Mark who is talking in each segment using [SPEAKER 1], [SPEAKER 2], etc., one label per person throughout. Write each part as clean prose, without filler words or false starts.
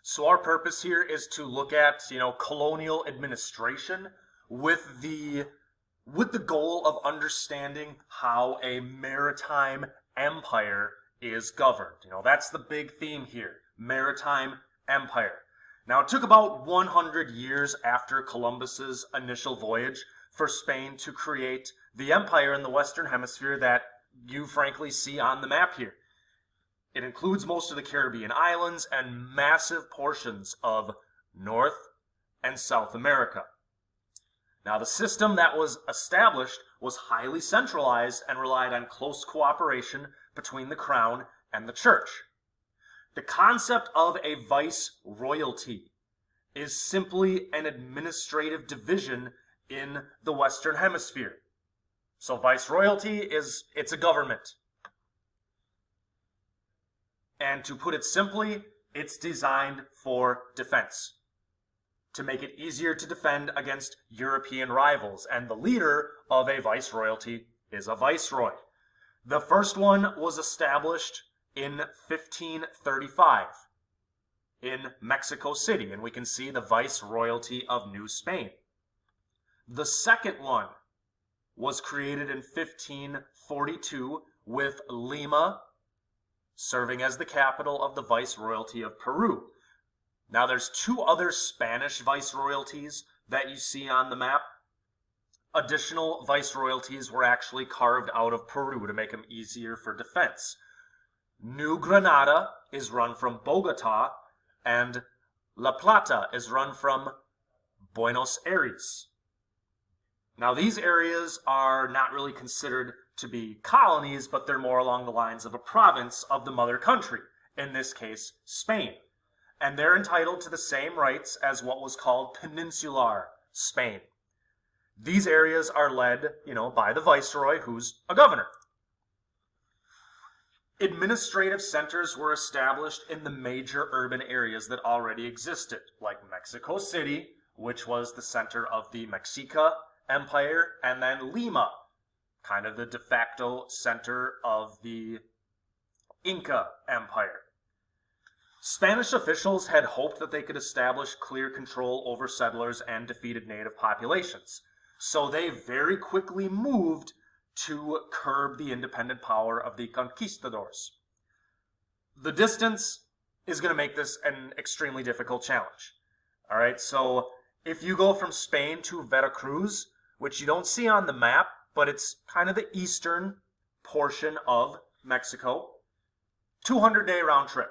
[SPEAKER 1] So our purpose here is to look at, colonial administration with the goal of understanding how a maritime empire is governed. That's the big theme here, maritime empire. Now, it took about 100 years after Columbus's initial voyage for Spain to create the empire in the Western Hemisphere that you frankly see on the map here. It includes most of the Caribbean islands and massive portions of North and South America. Now, the system that was established was highly centralized and relied on close cooperation between the crown and the church. The concept of a viceroyalty is simply an administrative division in the Western Hemisphere. So viceroyalty it's a government. And to put it simply, it's designed for defense, to make it easier to defend against European rivals. And the leader of a viceroyalty is a viceroy. The first one was established in 1535 in Mexico City, and we can see the Viceroyalty of New Spain. The second one was created in 1542 with Lima serving as the capital of the Viceroyalty of Peru. Now there's two other Spanish viceroyalties that you see on the map. Additional viceroyalties were actually carved out of Peru to make them easier for defense. New Granada is run from Bogota, and La Plata is run from Buenos Aires. Now these areas are not really considered to be colonies, but they're more along the lines of a province of the mother country, in this case, Spain. And they're entitled to the same rights as what was called peninsular Spain. These areas are led, by the viceroy, who's a governor. Administrative centers were established in the major urban areas that already existed, like Mexico City, which was the center of the Mexica Empire, and then Lima, kind of the de facto center of the Inca Empire. Spanish officials had hoped that they could establish clear control over settlers and defeated native populations, so they very quickly moved to curb the independent power of the conquistadors. The distance is going to make this an extremely difficult challenge. All right, so if you go from Spain to Veracruz, which you don't see on the map, but it's kind of the eastern portion of Mexico, 200-day round trip.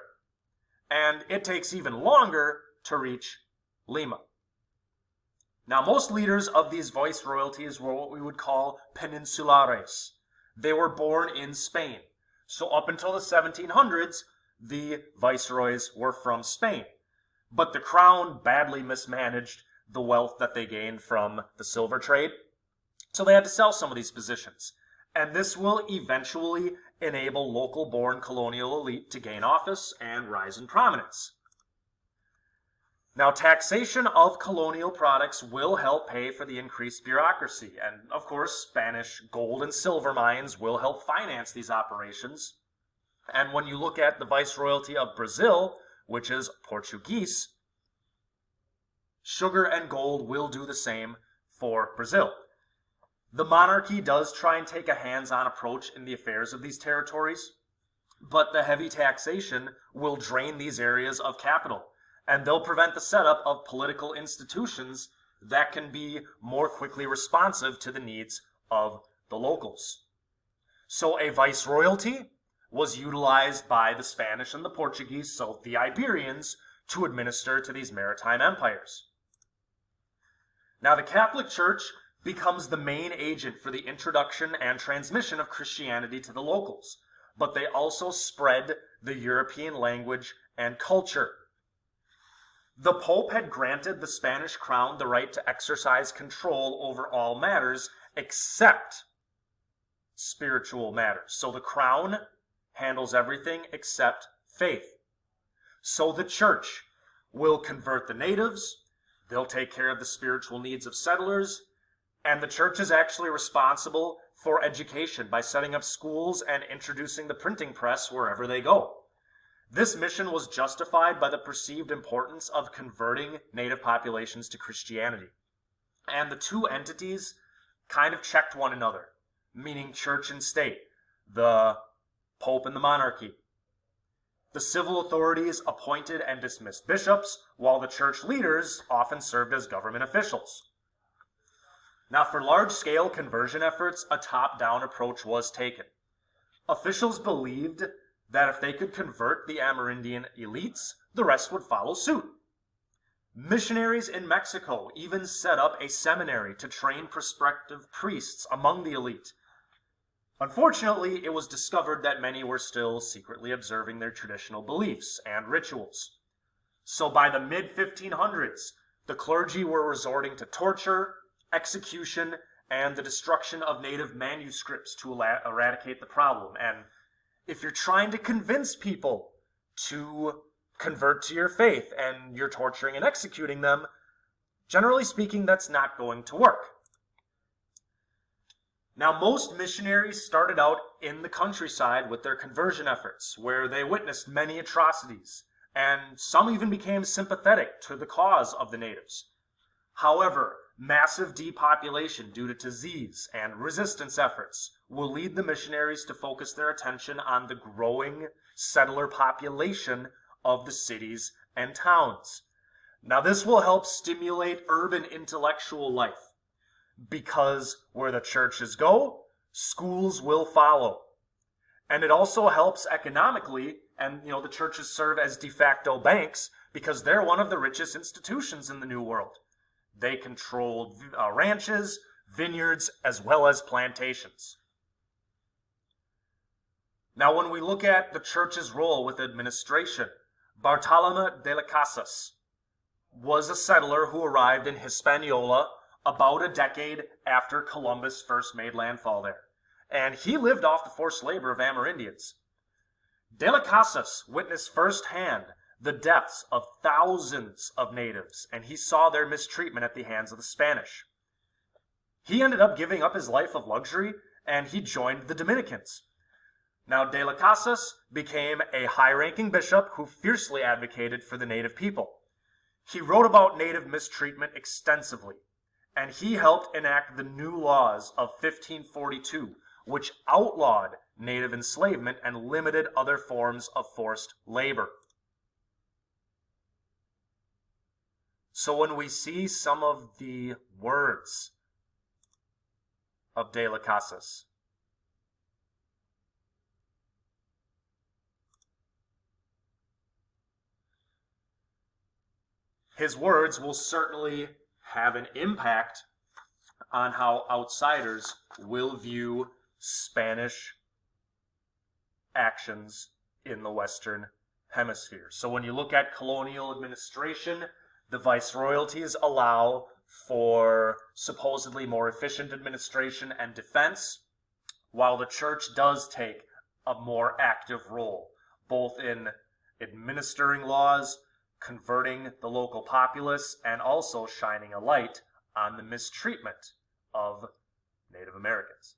[SPEAKER 1] And it takes even longer to reach Lima. Now, most leaders of these viceroyalties were what we would call peninsulares. They were born in Spain. So up until the 1700s, the viceroys were from Spain. But the crown badly mismanaged the wealth that they gained from the silver trade. So they had to sell some of these positions. And this will eventually enable local-born colonial elite to gain office and rise in prominence. Now, taxation of colonial products will help pay for the increased bureaucracy, and of course, Spanish gold and silver mines will help finance these operations. And when you look at the Viceroyalty of Brazil, which is Portuguese, sugar and gold will do the same for Brazil. The monarchy does try and take a hands-on approach in the affairs of these territories, but the heavy taxation will drain these areas of capital, and they'll prevent the setup of political institutions that can be more quickly responsive to the needs of the locals. So a viceroyalty was utilized by the Spanish and the Portuguese, so the Iberians, to administer to these maritime empires. Now, the Catholic Church becomes the main agent for the introduction and transmission of Christianity to the locals, but they also spread the European language and culture. The Pope had granted the Spanish crown the right to exercise control over all matters except spiritual matters. So the crown handles everything except faith. So the church will convert the natives, they'll take care of the spiritual needs of settlers, and the church is actually responsible for education by setting up schools and introducing the printing press wherever they go. This mission was justified by the perceived importance of converting native populations to Christianity. And the two entities kind of checked one another, meaning church and state, the Pope and the monarchy. The civil authorities appointed and dismissed bishops, while the church leaders often served as government officials. Now, for large-scale conversion efforts, a top-down approach was taken. Officials believed that if they could convert the Amerindian elites, the rest would follow suit. Missionaries in Mexico even set up a seminary to train prospective priests among the elite. Unfortunately, it was discovered that many were still secretly observing their traditional beliefs and rituals. So by the mid-1500s, the clergy were resorting to torture, execution, and the destruction of native manuscripts to eradicate the problem. And if you're trying to convince people to convert to your faith and you're torturing and executing them, generally speaking, that's not going to work. Now, most missionaries started out in the countryside with their conversion efforts, where they witnessed many atrocities, and some even became sympathetic to the cause of the natives. However, massive depopulation due to disease and resistance efforts will lead the missionaries to focus their attention on the growing settler population of the cities and towns. Now, this will help stimulate urban intellectual life, because where the churches go, schools will follow. And it also helps economically, and the churches serve as de facto banks because they're one of the richest institutions in the New World. They controlled ranches, vineyards, as well as plantations. Now, when we look at the church's role with administration, Bartolomé de las Casas was a settler who arrived in Hispaniola about a decade after Columbus first made landfall there. And he lived off the forced labor of Amerindians. De las Casas witnessed firsthand the deaths of thousands of natives, and he saw their mistreatment at the hands of the Spanish. He ended up giving up his life of luxury, and he joined the Dominicans. Now, de las Casas became a high-ranking bishop who fiercely advocated for the native people. He wrote about native mistreatment extensively, and he helped enact the new laws of 1542, which outlawed native enslavement and limited other forms of forced labor. So when we see some of the words of de las Casas, his words will certainly have an impact on how outsiders will view Spanish actions in the Western Hemisphere. So when you look at colonial administration, the viceroyalties allow for supposedly more efficient administration and defense, while the church does take a more active role, both in administering laws, converting the local populace, and also shining a light on the mistreatment of Native Americans.